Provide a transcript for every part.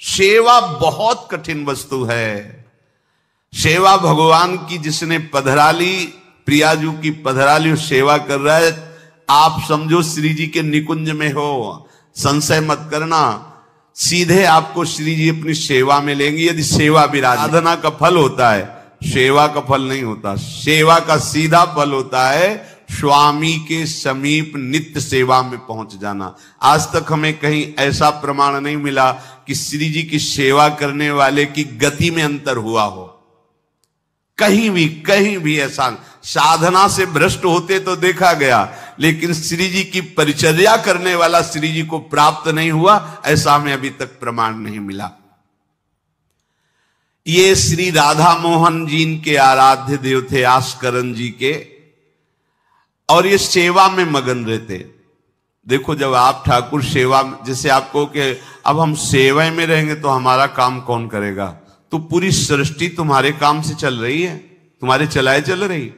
सेवा बहुत कठिन वस्तु है। सेवा भगवान की जिसने पधराली, प्रियाजू की पधराली सेवा कर रहा है, आप समझो श्री जी के निकुंज में हो, संशय मत करना, सीधे आपको श्री जी अपनी सेवा में लेंगे। यदि सेवा विराज साधना का फल होता है, सेवा का फल नहीं होता। सेवा का सीधा फल होता है स्वामी के समीप नित्य सेवा में पहुंच जाना। आज तक हमें कहीं ऐसा प्रमाण नहीं मिला कि श्री जी की सेवा करने वाले की गति में अंतर हुआ हो। कहीं भी ऐसा साधना से भ्रष्ट होते तो देखा गया, लेकिन श्री जी की परिचर्या करने वाला श्री जी को प्राप्त नहीं हुआ, ऐसा हमें अभी तक प्रमाण नहीं मिला। ये श्री राधा मोहन जी के आराध्य देव थे, आस्करन जी के, और ये सेवा में मगन रहते। देखो, जब आप ठाकुर सेवा, जैसे आपको कि अब हम सेवा में रहेंगे तो हमारा काम कौन करेगा, तो पूरी सृष्टि तुम्हारे काम से चल रही है, तुम्हारे चलाए चल रही।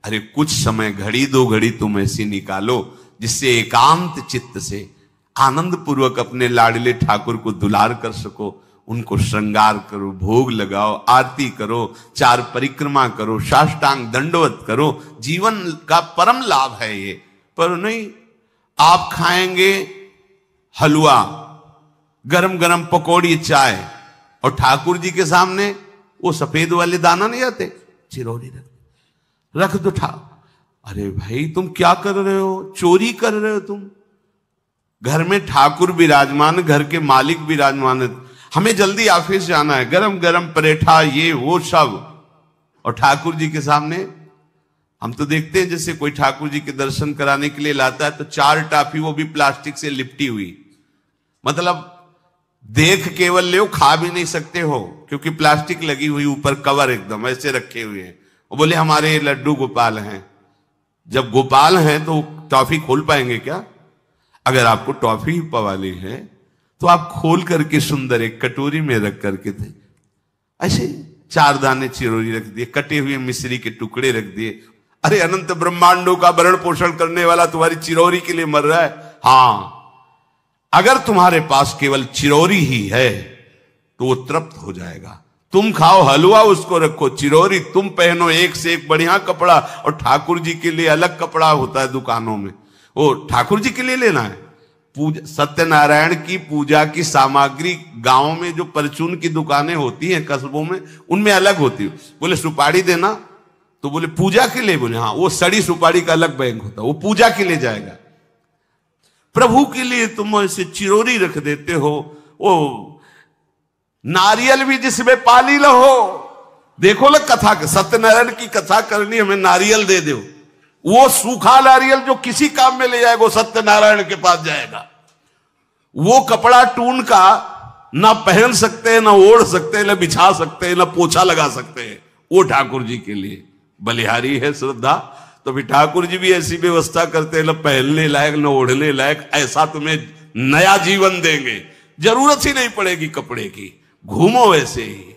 अरे कुछ समय, घड़ी दो घड़ी तुम ऐसी निकालो जिससे एकांत चित्त से आनंद पूर्वक अपने लाडले ठाकुर को दुलार कर सको। उनको श्रृंगार करो, भोग लगाओ, आरती करो, 4 परिक्रमा करो, साष्टांग दंडवत करो। जीवन का परम लाभ है ये। पर नहीं, आप खाएंगे हलवा, गरम गरम पकौड़ी, चाय, और ठाकुर जी के सामने वो सफेद वाले दाना नहीं आते, चिरौरी रख दो अरे भाई तुम क्या कर रहे हो, चोरी कर रहे हो तुम। घर में ठाकुर विराजमान, घर के मालिक विराजमान, हमें जल्दी ऑफिस जाना है, गरम गरम परेठा, ये वो सब, और ठाकुर जी के सामने। हम तो देखते हैं जैसे कोई ठाकुर जी के दर्शन कराने के लिए लाता है तो 4 टाफी, वो भी प्लास्टिक से लिपटी हुई, मतलब देख केवल ले, खा भी नहीं सकते हो क्योंकि प्लास्टिक लगी हुई, ऊपर कवर एकदम ऐसे रखे हुए हैं। वो बोले हमारे लड्डू गोपाल हैं। जब गोपाल हैं तो टॉफी खोल पाएंगे क्या? अगर आपको टॉफी ही पवाली है तो आप खोल करके सुंदर एक कटोरी में रख करके थे, ऐसे 4 दाने चिरौरी रख दिए, कटे हुए मिश्री के टुकड़े रख दिए। अरे अनंत ब्रह्मांडों का भरण पोषण करने वाला तुम्हारी चिरौरी के लिए मर रहा है। हाँ, अगर तुम्हारे पास केवल चिरौरी ही है तो वो तृप्त हो जाएगा। तुम खाओ हलवा, उसको रखो, चिरौरी तुम पहनो, एक से एक बढ़िया कपड़ा, और ठाकुर जी के लिए अलग कपड़ा होता है दुकानों में, वो ठाकुर जी के लिए लेना है। पूजा, सत्यनारायण की पूजा की सामग्री गांव में जो परचून की दुकानें होती हैं कस्बों में, उनमें अलग होती है। बोले सुपारी देना, तो बोले पूजा के लिए, बोले हाँ, वो सड़ी सुपारी का अलग बैंक होता है, वो पूजा के लिए जाएगा। प्रभु के लिए तुम ऐसे चिरौरी रख देते हो। वो नारियल भी जिसमें पाली लो, देखो ना कथा, सत्यनारायण की कथा करनी, हमें नारियल दे दो। वो सूखा नारियल जो किसी काम में ले जाएगा, सत्यनारायण के पास जाएगा। वो कपड़ा टून का ना पहन सकते हैं, ना ओढ़ सकते हैं, ना बिछा सकते हैं, ना पोछा लगा सकते हैं, वो ठाकुर जी के लिए बलिहारी है श्रद्धा। तो भी ठाकुर जी भी ऐसी व्यवस्था करते हैं, ना पहनने लायक ना ओढ़ने लायक, ऐसा तुम्हें नया जीवन देंगे, जरूरत ही नहीं पड़ेगी कपड़े की, घूमो वैसे ही।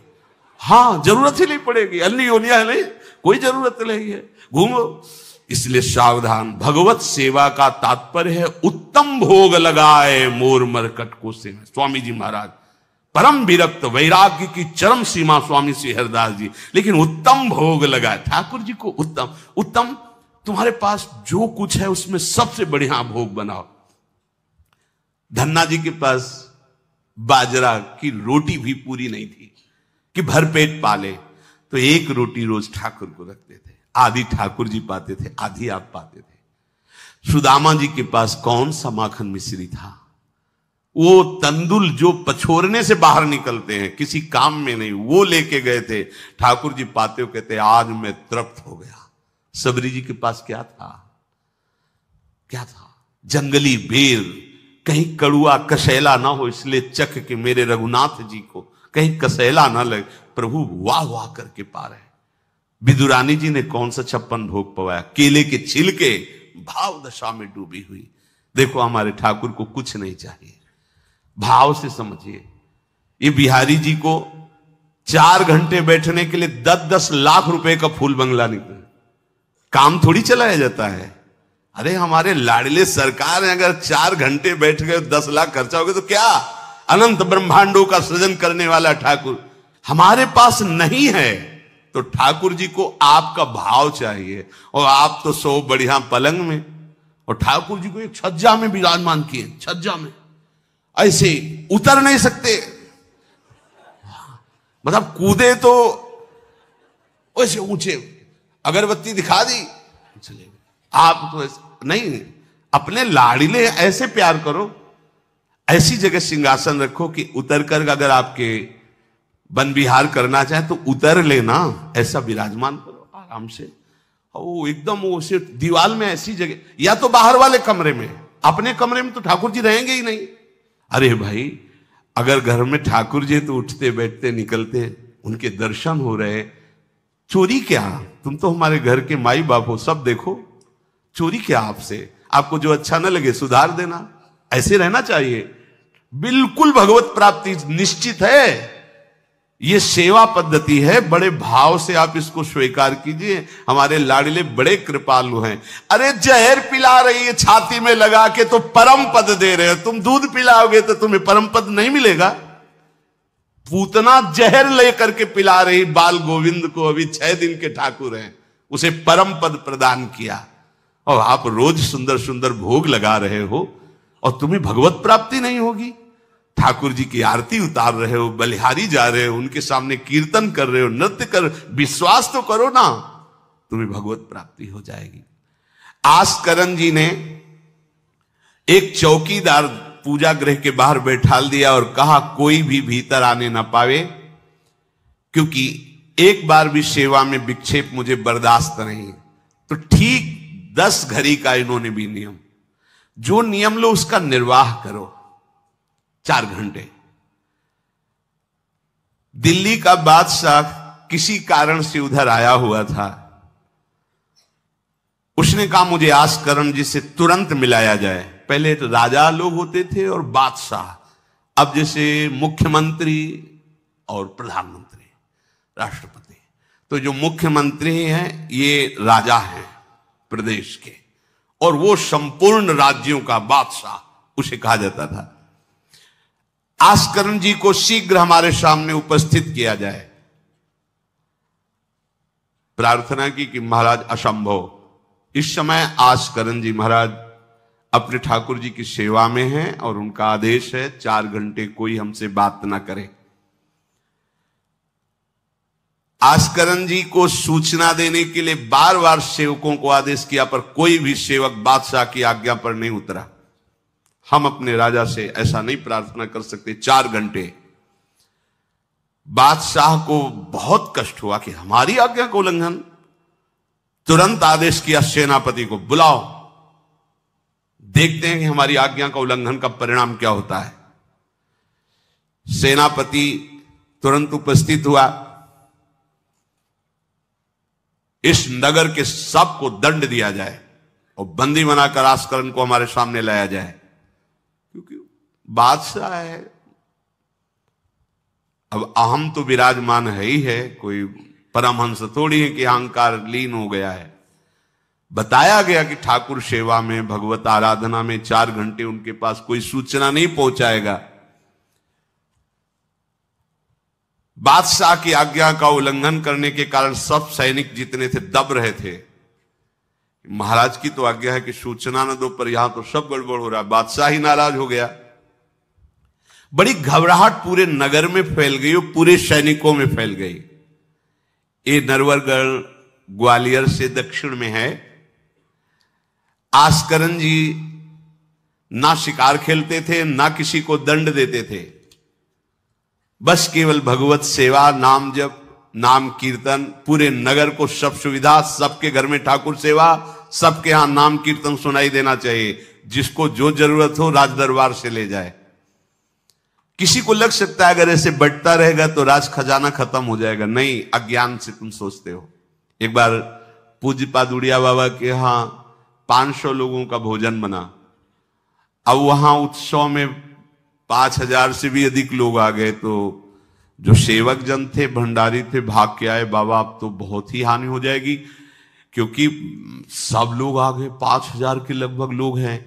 हाँ, जरूरत ही नहीं पड़ेगी, अन्य योनिया नहीं, कोई जरूरत नहीं है, घूमो। इसलिए सावधान। भगवत सेवा का तात्पर्य है उत्तम भोग लगाए मोर मरकट को से। स्वामी जी महाराज परम विरक्त, वैराग्य की चरम सीमा स्वामी श्री हरिदास जी, लेकिन उत्तम भोग लगाए ठाकुर जी को। उत्तम उत्तम, तुम्हारे पास जो कुछ है उसमें सबसे बढ़िया भोग बनाओ। धन्ना जी के पास बाजरा की रोटी भी पूरी नहीं थी कि भरपेट पाले, तो 1 रोटी रोज ठाकुर को रखते थे। आधी ठाकुर जी पाते थे, आधी आप पाते थे। सुदामा जी के पास कौन सा माखन मिश्री था? वो तंदुल जो पछोरने से बाहर निकलते हैं, किसी काम में नहीं, वो लेके गए थे। ठाकुर जी पाते हो कहते आज मैं तृप्त हो गया। सबरी जी के पास क्या था? क्या था? जंगली बेर, कहीं कड़ुआ कसैला ना हो, इसलिए चख के मेरे रघुनाथ जी को कहीं कसैला ना लगे। प्रभु वाह वाह करके पा रहे। विदुरानी जी ने कौन सा 56 भोग पवाया? केले के छिलके, भाव दशा में डूबी हुई। देखो हमारे ठाकुर को कुछ नहीं चाहिए, भाव से समझिए। ये बिहारी जी को 4 घंटे बैठने के लिए 10-10 लाख रुपए का फूल बंगला निकला, काम थोड़ी चलाया जाता है। अरे हमारे लाडले सरकार है, अगर 4 घंटे बैठ गए 10 लाख खर्चा हो गया तो क्या? अनंत ब्रह्मांडों का सृजन करने वाला ठाकुर हमारे पास नहीं है, तो ठाकुर जी को आपका भाव चाहिए। और आप तो सो बढ़िया पलंग में, और ठाकुर जी को एक छज्जा में विराजमान किए, छज्जा में ऐसे उतर नहीं सकते, मतलब कूदे तो वैसे ऊंचे, अगरबत्ती दिखा दी चले। आप तो नहीं, अपने लाड़िले ऐसे प्यार करो, ऐसी जगह सिंहासन रखो कि उतर कर अगर आपके वन विहार करना चाहे तो उतर लेना, ऐसा विराजमान करो आराम से। ओ एकदम वो से दीवार में ऐसी जगह, या तो बाहर वाले कमरे में, अपने कमरे में तो ठाकुर जी रहेंगे ही नहीं। अरे भाई, अगर घर में ठाकुर जी तो उठते बैठते निकलते, उनके दर्शन हो रहे, चोरी क्या? तुम तो हमारे घर के माई बाप हो, सब देखो, चोरी क्या आपसे? आपको जो अच्छा न लगे सुधार देना, ऐसे रहना चाहिए। बिल्कुल भगवत प्राप्ति निश्चित है, ये सेवा पद्धति है, बड़े भाव से आप इसको स्वीकार कीजिए। हमारे लाडले बड़े कृपालु हैं। अरे जहर पिला रही है छाती में लगा के तो परम पद दे रहे हो, तुम दूध पिलाओगे तो तुम्हें परम पद नहीं मिलेगा। पूतना जहर लेकर के पिला रही बाल गोविंद को, अभी 6 दिन के ठाकुर हैं, उसे परम पद प्रदान किया, और आप रोज सुंदर सुंदर भोग लगा रहे हो और तुम्हें भगवत प्राप्ति नहीं होगी। ठाकुर जी की आरती उतार रहे हो, बलिहारी जा रहे हो, उनके सामने कीर्तन कर रहे हो, नृत्य कर, विश्वास तो करो ना, तुम्हें भगवत प्राप्ति हो जाएगी। आस्करण जी ने एक चौकीदार पूजा गृह के बाहर बैठाल दिया और कहा कोई भी भीतर आने ना पावे, क्योंकि एक बार भी सेवा में विक्षेप मुझे बर्दाश्त नहीं। तो ठीक 10 घड़ी का इन्होंने भी नियम, जो नियम लो उसका निर्वाह करो। 4 घंटे। दिल्ली का बादशाह किसी कारण से उधर आया हुआ था, उसने कहा मुझे आस्करण जी से तुरंत मिलाया जाए। पहले तो राजा लोग होते थे और बादशाह, अब जैसे मुख्यमंत्री और प्रधानमंत्री, राष्ट्रपति। तो जो मुख्यमंत्री हैं ये राजा हैं प्रदेश के, और वो संपूर्ण राज्यों का बादशाह उसे कहा जाता था। आस्करण जी को शीघ्र हमारे सामने उपस्थित किया जाए। प्रार्थना की कि महाराज असंभव, इस समय आस्करण जी महाराज अपने ठाकुर जी की सेवा में हैं और उनका आदेश है 4 घंटे कोई हमसे बात ना करे। आस्करण जी को सूचना देने के लिए बार बार सेवकों को आदेश किया, पर कोई भी सेवक बादशाह की आज्ञा पर नहीं उतरा। हम अपने राजा से ऐसा नहीं प्रार्थना कर सकते। 4 घंटे। बादशाह को बहुत कष्ट हुआ कि हमारी आज्ञा का उल्लंघन। तुरंत आदेश किया सेनापति को, बुलाओ, देखते हैं कि हमारी आज्ञा का उल्लंघन का परिणाम क्या होता है। सेनापति तुरंत उपस्थित हुआ। इस नगर के सबको दंड दिया जाए और बंदी बनाकर आस्करण को हमारे सामने लाया जाए, क्योंकि बादशाह है। अब अहम तो विराजमान है ही है, कोई परमहंस थोड़ी है कि अहंकार लीन हो गया है। बताया गया कि ठाकुर सेवा में, भगवत आराधना में 4 घंटे उनके पास कोई सूचना नहीं पहुंचाएगा। बादशाह की आज्ञा का उल्लंघन करने के कारण सब सैनिक जितने थे दब रहे थे। महाराज की तो आज्ञा है कि सूचना न दो, पर यहां तो सब गड़बड़ हो रहा है। बादशाह ही नाराज हो गया। बड़ी घबराहट पूरे नगर में फैल गई और पूरे सैनिकों में फैल गई। ये नरवरगढ़ ग्वालियर से दक्षिण में है। आस्करण जी ना शिकार खेलते थे, ना किसी को दंड देते थे, बस केवल भगवत सेवा, नाम जप, नाम कीर्तन, पूरे नगर को सब सुविधा, सबके घर में ठाकुर सेवा, सबके यहां नाम कीर्तन सुनाई देना चाहिए। जिसको जो जरूरत हो राज दरबार से ले जाए। किसी को लग सकता है अगर ऐसे बढ़ता रहेगा तो राज खजाना खत्म हो जाएगा। नहीं, अज्ञान से तुम सोचते हो। एक बार पूज्य पादुड़िया बाबा के यहां 500 लोगों का भोजन बना। अब वहां उत्सव में 5000 से भी अधिक लोग आ गए, तो जो सेवक जन थे, भंडारी थे, भाग के आए, बाबा अब तो बहुत ही हानि हो जाएगी, क्योंकि सब लोग आ गए, 5000 के लगभग लोग हैं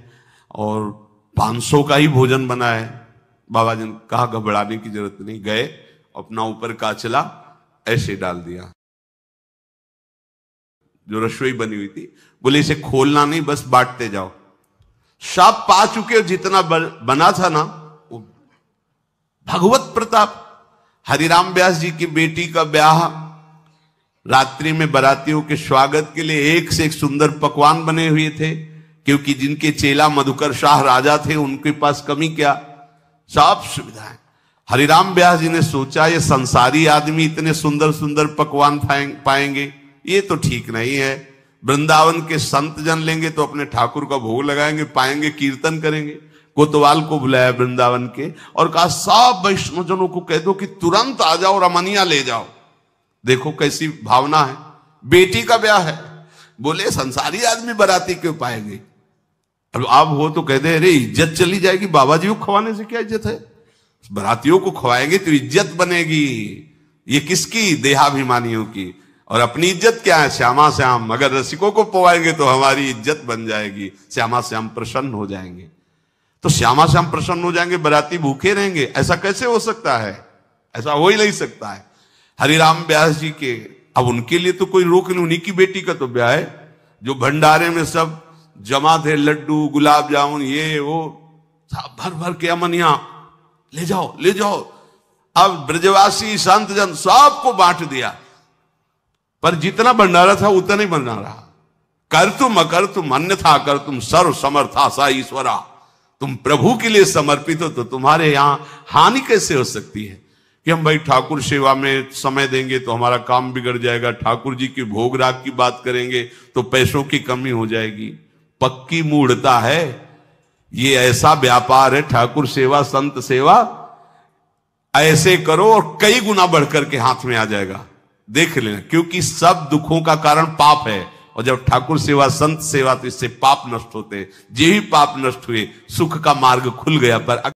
और 500 का ही भोजन बना है। बाबा जी ने कहा घबराने की जरूरत नहीं, गए अपना ऊपर का चला ऐसे डाल दिया जो रसोई बनी हुई थी, बोले इसे खोलना नहीं, बस बांटते जाओ। सब पा चुके, जितना बना था ना वो भगवत प्रताप। हरिराम व्यास जी की बेटी का ब्याह, रात्रि में बारातियों के स्वागत के लिए एक से एक सुंदर पकवान बने हुए थे, क्योंकि जिनके चेला मधुकर शाह राजा थे उनके पास कमी क्या, सब सुविधाएं। हरिराम व्यास जी ने सोचा ये संसारी आदमी इतने सुंदर सुंदर पकवान पाएंगे, ये तो ठीक नहीं है। वृंदावन के संत जन लेंगे तो अपने ठाकुर का भोग लगाएंगे, पाएंगे, कीर्तन करेंगे। कोतवाल को बुलाया वृंदावन के और कहा सब वैष्णवजनों को कह दो कि तुरंत आ जाओ, रमनिया ले जाओ। देखो कैसी भावना है, बेटी का ब्याह है। बोले संसारी आदमी बाराती क्यों पाएंगे, अब आप हो तो कह दे अरे इज्जत चली जाएगी, बाबा जी को खवाने से क्या इज्जत है, बारातियों को खवाएंगे तो इज्जत बनेगी। ये किसकी, देहाभिमानियों की। और अपनी इज्जत क्या है, श्यामा श्याम। अगर रसिकों को पवाएंगे तो हमारी इज्जत बन जाएगी, श्यामा श्याम प्रसन्न हो जाएंगे। तो श्यामा श्याम प्रसन्न हो जाएंगे, बाराती भूखे रहेंगे, ऐसा कैसे हो सकता है, ऐसा हो ही नहीं सकता है। हरिराम व्यास जी के, अब उनके लिए तो कोई रोक नहीं, उन्हीं की बेटी का तो ब्याह है। जो भंडारे में सब जमा थे, लड्डू गुलाब जामुन ये वो सब भर भर के अमनिया, ले जाओ ले जाओ। अब ब्रजवासी संत जन सबको बांट दिया, पर जितना भंडारा था उतना ही बना रहा। कर तुम अकर तुम अन्यथा कर तुम सर्व समर्था सा ईश्वरा। तुम प्रभु के लिए समर्पित हो तो तुम्हारे यहां हानि कैसे हो सकती है कि हम भाई ठाकुर सेवा में समय देंगे तो हमारा काम बिगड़ जाएगा, ठाकुर जी की भोग राग की बात करेंगे तो पैसों की कमी हो जाएगी। पक्की मूढ़ता है, ये ऐसा व्यापार है ठाकुर सेवा संत सेवा, ऐसे करो और कई गुना बढ़कर के हाथ में आ जाएगा, देख लेना। क्योंकि सब दुखों का कारण पाप है, और जब ठाकुर सेवा संत सेवा तो इससे पाप नष्ट होते, जे ही पाप नष्ट हुए सुख का मार्ग खुल गया। पर